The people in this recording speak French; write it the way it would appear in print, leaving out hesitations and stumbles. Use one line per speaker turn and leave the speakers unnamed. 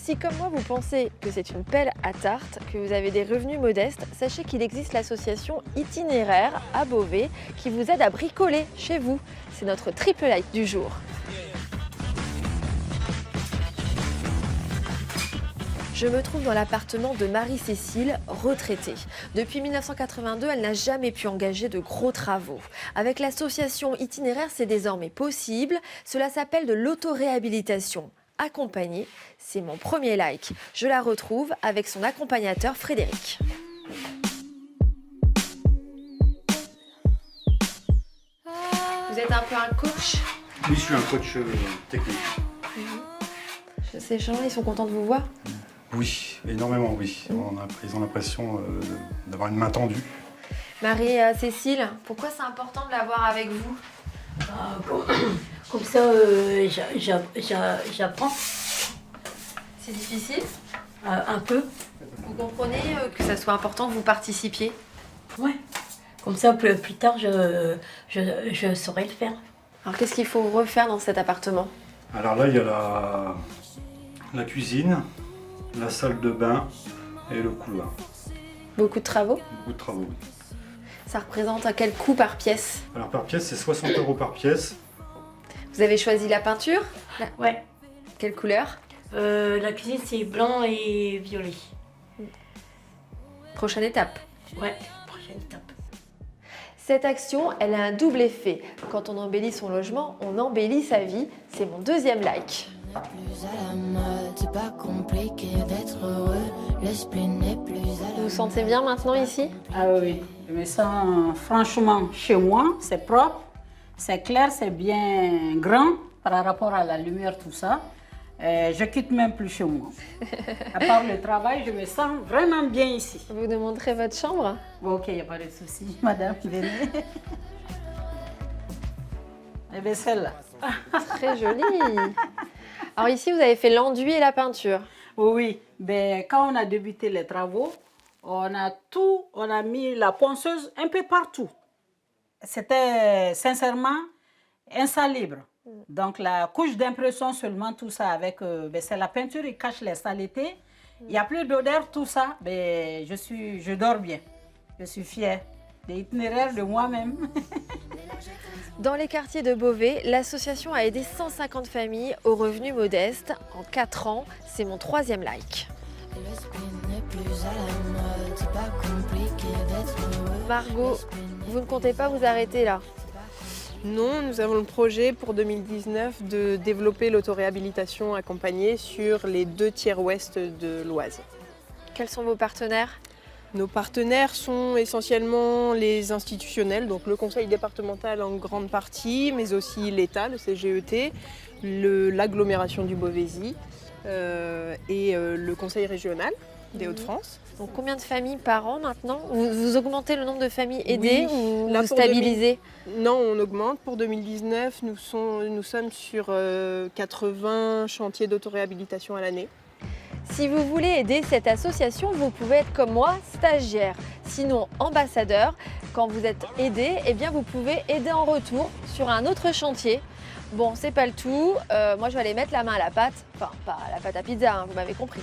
Si comme moi vous pensez que c'est une pelle à tarte, que vous avez des revenus modestes, sachez qu'il existe l'association Itinéraire à Beauvais qui vous aide à bricoler chez vous. C'est notre triple like du jour. Je me trouve dans l'appartement de Marie-Cécile, retraitée. Depuis 1982, elle n'a jamais pu engager de gros travaux. Avec l'association Itinéraire, c'est désormais possible. Cela s'appelle de l'autoréhabilitation. Accompagnée, c'est mon premier like. Je la retrouve avec son accompagnateur Frédéric. Vous êtes un peu un coach?
Oui, je suis un coach technique.
Ces gens, ils sont contents de vous voir?
Oui, énormément, oui. Ils ont l'impression d'avoir une main tendue.
Marie-Cécile, pourquoi c'est important de l'avoir avec vous?
Comme ça, j'apprends
C'est difficile?
un peu.
Vous comprenez que ça soit important que vous participiez?
Ouais. Comme ça, plus tard, je saurai le faire.
Alors qu'est-ce qu'il faut refaire dans cet appartement?
Alors là, il y a la cuisine, la salle de bain et le couloir.
Beaucoup de travaux?
Beaucoup de travaux, oui.
Ça représente à quel coût par pièce?
Alors par pièce, c'est 60 € par pièce.
Vous avez choisi la peinture?
Ouais.
Quelle couleur?
La cuisine, c'est blanc et violet.
Prochaine étape.
Ouais, prochaine étape.
Cette action, elle a un double effet. Quand on embellit son logement, on embellit sa vie. C'est mon deuxième like. Vous vous sentez bien maintenant ici?
Ah oui, je me sens franchement chez moi, c'est propre, c'est clair, c'est bien grand par rapport à la lumière, tout ça. Je quitte même plus chez moi. À part le travail, je me sens vraiment bien ici.
Vous nous montrez votre chambre?
Bon, ok, il n'y a pas de souci, madame, venez. Eh bien, celle-là.
Très jolie. Alors ici, vous avez fait l'enduit et la peinture.
Oui, ben, quand on a débuté les travaux, on a mis la ponceuse un peu partout. C'était sincèrement insalubre. Donc la couche d'impression seulement, tout ça avec, ben, c'est la peinture qui cache les saletés. Il n'y a plus d'odeur, tout ça. Ben, je dors bien. Je suis fière des itinéraires de moi-même.
Dans les quartiers de Beauvais, l'association a aidé 150 familles aux revenus modestes. En 4 ans, c'est mon troisième like. Margot, vous ne comptez pas vous arrêter là?
Non, nous avons le projet pour 2019 de développer l'autoréhabilitation accompagnée sur les 2 tiers ouest de l'Oise.
Quels sont vos partenaires?
Nos partenaires sont essentiellement les institutionnels, donc le conseil départemental en grande partie, mais aussi l'État, le CGET, l'agglomération du Beauvaisis et le conseil régional des Hauts-de-France.
Donc combien de familles par an maintenant? Vous augmentez le nombre de familles aidées ou
là,
vous stabilisez?
Non, on augmente. Pour 2019, nous sommes sur 80 chantiers d'autoréhabilitation à l'année.
Si vous voulez aider cette association, vous pouvez être comme moi, stagiaire, sinon ambassadeur. Quand vous êtes aidé, eh bien vous pouvez aider en retour sur un autre chantier. Bon, c'est pas le tout. Moi, je vais aller mettre la main à la pâte. Enfin, pas à la pâte à pizza, hein, vous m'avez compris.